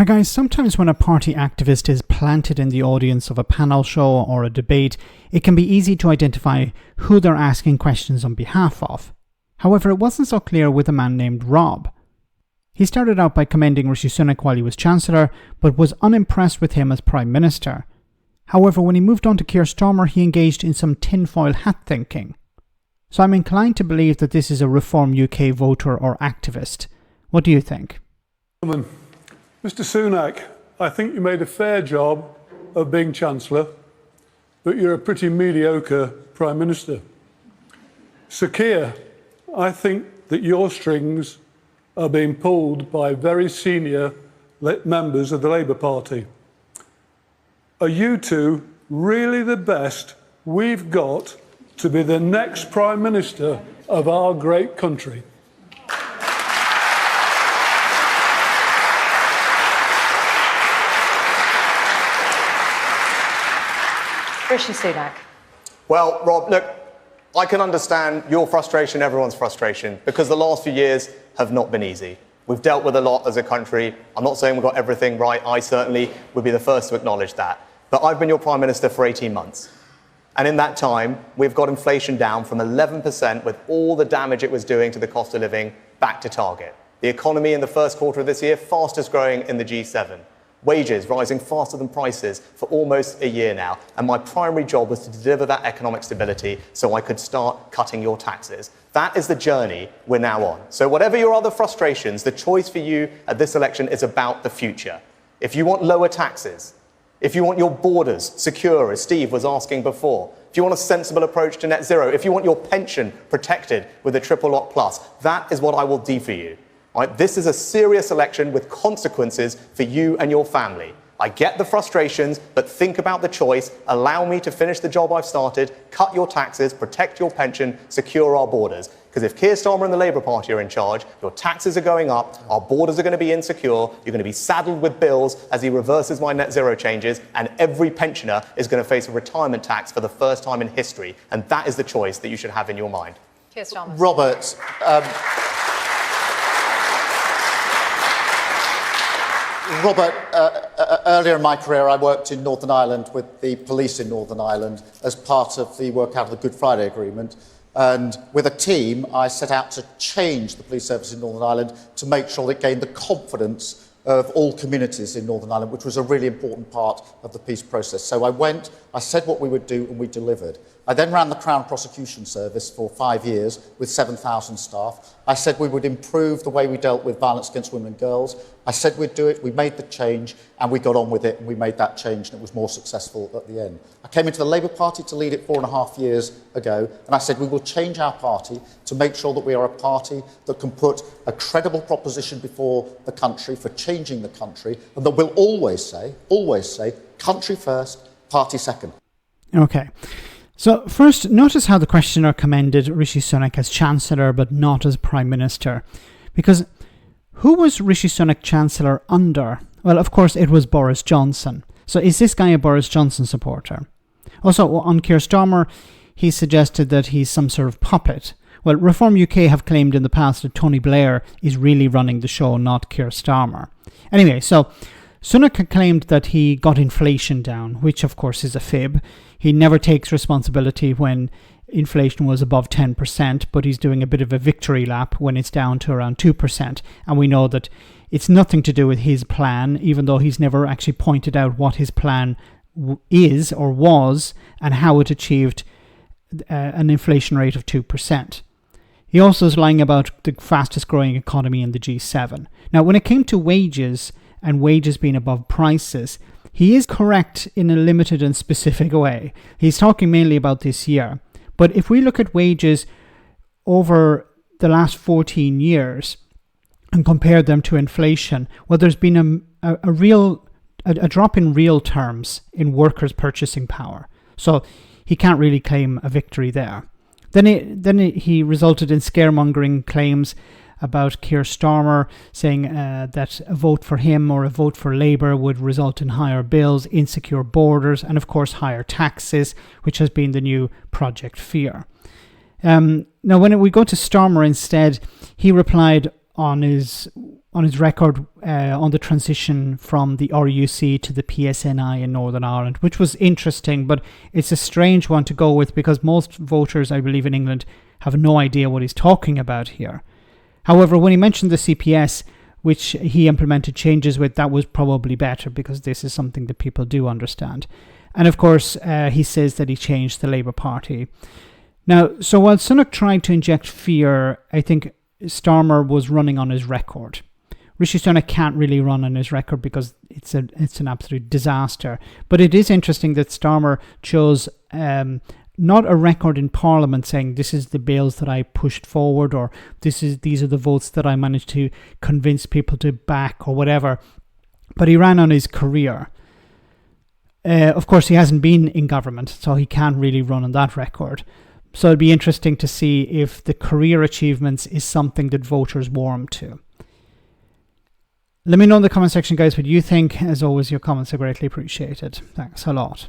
Hi guys, sometimes when a party activist is planted in the audience of a panel show or a debate, it can be easy to identify who they're asking questions on behalf of. However, it wasn't so clear with a man named Rob. He started out by commending Rishi Sunak while he was Chancellor, but was unimpressed with him as Prime Minister. However, when he moved on to Keir Starmer, he engaged in some tinfoil hat thinking. So I'm inclined to believe that this is a Reform UK voter or activist. What do you think? Mr. Sunak, I think you made a fair job of being Chancellor, but you're a pretty mediocre Prime Minister. Sir Keir, I think that your strings are being pulled by very senior members of the Labour Party. Are you two really the best we've got to be the next Prime Minister of our great country? Rishi Sunak. Well, Rob, look, I can understand your frustration, everyone's frustration, because the last few years have not been easy. We've dealt with a lot as a country. I'm not saying we've got everything right. I certainly would be the first to acknowledge that. But I've been your Prime Minister for 18 months. And in that time, we've got inflation down from 11% with all the damage it was doing to the cost of living back to target. The economy in the first quarter of this year, fastest growing in the G7. Wages rising faster than prices for almost a year now. And my primary job was to deliver that economic stability so I could start cutting your taxes. That is the journey we're now on. So whatever your other frustrations, the choice for you at this election is about the future. If you want lower taxes, if you want your borders secure, as Steve was asking before, if you want a sensible approach to net zero, if you want your pension protected with a triple lock plus, that is what I will do for you. Right? This is a serious election with consequences for you and your family. I get the frustrations, but think about the choice. Allow me to finish the job I've started, cut your taxes, protect your pension, secure our borders. Because if Keir Starmer and the Labour Party are in charge, your taxes are going up, our borders are going to be insecure, you're going to be saddled with bills as he reverses my net zero changes, and every pensioner is going to face a retirement tax for the first time in history. And that is the choice that you should have in your mind. Keir Starmer. Robert, earlier in my career, I worked in Northern Ireland with the police in Northern Ireland as part of the work out of the Good Friday Agreement. And with a team, I set out to change the police service in Northern Ireland to make sure it gained the confidence of all communities in Northern Ireland, which was a really important part of the peace process. So I said what we would do, and we delivered. I then ran the Crown Prosecution Service for 5 years with 7,000 staff. I said we would improve the way we dealt with violence against women and girls. I said we'd do it, we made the change, and we got on with it, and we made that change, and it was more successful at the end. I came into the Labour Party to lead it 4.5 years ago, and I said we will change our party to make sure that we are a party that can put a credible proposition before the country for changing the country, and that will always say, country first, party second. Okay. So first, notice how the questioner commended Rishi Sunak as Chancellor but not as Prime Minister. Because who was Rishi Sunak Chancellor under? Well, of course, it was Boris Johnson. So is this guy a Boris Johnson supporter? Also, on Keir Starmer, he suggested that he's some sort of puppet. Well, Reform UK have claimed in the past that Tony Blair is really running the show, not Keir Starmer. Anyway, so Sunak claimed that he got inflation down, which of course is a fib. He never takes responsibility when inflation was above 10%, but he's doing a bit of a victory lap when it's down to around 2%. And we know that it's nothing to do with his plan, even though he's never actually pointed out what his plan is or was and how it achieved an inflation rate of 2%. He also is lying about the fastest growing economy in the G7. Now, when it came to wages and wages being above prices, he is correct in a limited and specific way. He's talking mainly about this year. But if we look at wages over the last 14 years and compare them to inflation, well, there's been a drop in real terms in workers' purchasing power. So he can't really claim a victory there. Then he resulted in scaremongering claims about Keir Starmer, saying that a vote for him or a vote for Labour would result in higher bills, insecure borders, and of course higher taxes, which has been the new Project Fear. Now, when we go to Starmer instead, he replied, on his record on the transition from the RUC to the PSNI in Northern Ireland, which was interesting, but it's a strange one to go with because most voters, I believe, in England have no idea what he's talking about here. However, when he mentioned the CPS, which he implemented changes with, that was probably better because this is something that people do understand. And of course, he says that he changed the Labour Party. Now, so while Sunak tried to inject fear, I think Starmer was running on his record. Rishi Sunak can't really run on his record because it's an absolute disaster. But it is interesting that Starmer chose not a record in Parliament saying this is the bills that I pushed forward or these are the votes that I managed to convince people to back or whatever, but he ran on his career. Of course, he hasn't been in government, so he can't really run on that record. So it'd be interesting to see if the career achievements is something that voters warm to. Let me know in the comment section, guys, what you think. As always, your comments are greatly appreciated. Thanks a lot.